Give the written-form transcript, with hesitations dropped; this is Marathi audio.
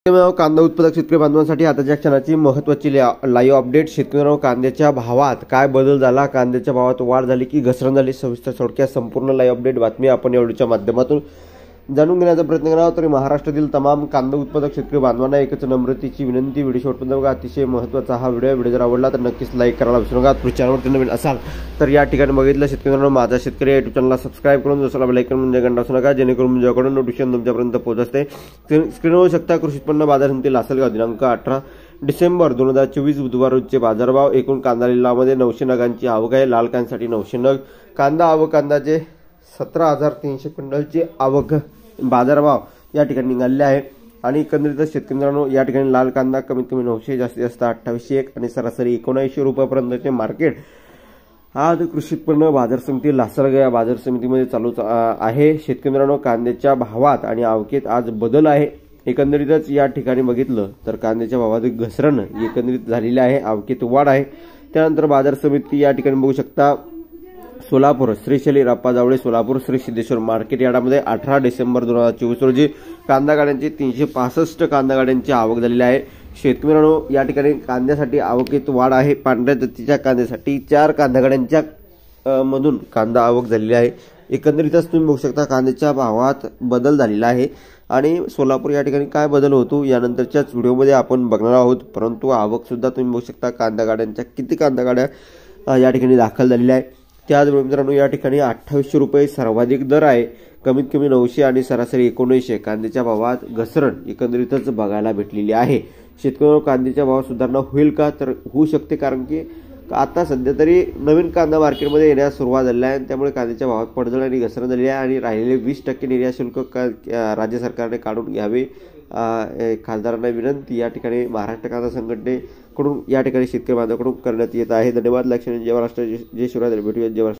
कांदा उत्पादक शेतकरी बांधवांसाठी आताच्या क्षणाची महत्त्वाची लाईव्ह अपडेट। शेतकऱ्यांनो, कांद्याच्या भावात काय बदल झाला, कांद्याच्या भावात वाढ झाली की घसरण झाली, सविस्तर थोडक्यात संपूर्ण लाईव्ह अपडेट बातमी आपण या व्हिडिओच्या माध्यमातून जाणून घेण्याचा प्रयत्न करणार आहोत। तरी महाराष्ट्रातील तमाम कांदा उत्पादक शेतकरी बांधवांना एकच नम्रतेची विनंती, व्हिडिओ शेवटपर्यंत बघा। अतिशय महत्त्वाचा हा व्हिडिओ जर आवडला तर नक्कीच लाईक करायला विसरू नका। तुम्ही चॅनलवरती नवीन असाल तर या ठिकाणी बघितलं शेतकऱ्यांनो, माझा शेतकरी युट्यूब चॅनलला सबस्क्राइब करून दुसरा बेल आयकॉन म्हणजे घंटा असू नका, जेणेकरून माझ्याकडून नोटिफिकेशन तुमच्यापर्यंत पोहोचत असते। स्क्रीनवर शकता कृषी उत्पन्न बाजार समिती लासलगाव दिनांक 18 डिसेंबर 2024 बुधवार रोजचे बाजारभाव। एकूण कांदा लिलावामध्ये 900 नगांची आवक आहे। लाल कांद्यासाठी 900 नग कांदा आवक, कांद्याचे 17,300 क्विंटलची आवक बाजारभाव या ठिकाणी निघाले आहे। आणि एकंदरीत शेतकरी मित्रांनो, या ठिकाणी लाल कांदा कमीत कमी 900, जास्तीत जास्त 2801 आणि सरासरी 1900 रुपयापर्यंतचे मार्केट आज कृषी उत्पन्न बाजार समिती लासलगाव या बाजार समितीमध्ये चालू आहे। शेतकरी मित्रांनो, कांद्याच्या भावात आणि आवकेत आज बदल आहे। एकंदरीतच या ठिकाणी बघितलं तर कांद्याच्या भावात घसरण एकंदरीत झालेली आहे, आवकेत वाढ आहे। त्यानंतर बाजार समिती या ठिकाणी बघू शकता, सोलापूर श्री शैलीराप्पा जावळे सोलापूर श्री सिद्धेश्वर मार्केट यार्डामध्ये 18 डिसेंबर 2024 रोजी कांदा गाड्यांची 365 कांदा गाड्यांची आवक झालेली आहे। शेतकरी मित्रांनो, या ठिकाणी कांद्यासाठी आवकेत वाढ आहे। पांढऱ्या जातीच्या कांद्यासाठी 4 कांदा गाड्यांच्या मधून कांदा आवक झालेली आहे। एकंदरीतच तुम्ही बघू शकता कांद्याच्या भावात बदल झालेला आहे। आणि सोलापूर या ठिकाणी काय बदल होतो यानंतरच्याच व्हिडिओमध्ये आपण बघणार आहोत। परंतु आवक सुद्धा तुम्ही बघू शकता, कांदा गाड्यांच्या किती कांदा गाड्या या ठिकाणी दाखल झालेल्या आहे। त्याचबरोबर मित्रांनो, या ठिकाणी 2800 रुपये सर्वाधिक दर आहे, कमीत कमी 900 आणि सरासरी 1900 कांद्याच्या भावात घसरण एकंदरीतच बघायला भेटलेली आहे। शेतकऱ्यांना कांद्याच्या भावात सुधारणा होईल का, तर होऊ शकते, कारण की आता सध्या तरी नवीन कांदा मार्केटमध्ये येण्यास सुरुवात झाली आहे। त्यामुळे कांद्याच्या भावात पडझड आणि घसरण झाली आहे आणि राहिलेले 20% निर्यात शुल्क राज्य सरकारने काढून घ्यावे, खासदारांना विनंती या ठिकाणी महाराष्ट्र कांदा संघटनेकडून या ठिकाणी शेतकरी बांधवांकडून करण्यात येत आहे। धन्यवाद। लक्ष्मी जय महाराष्ट्र, जय शिवराय, भेटूया जय महाराष्ट्र।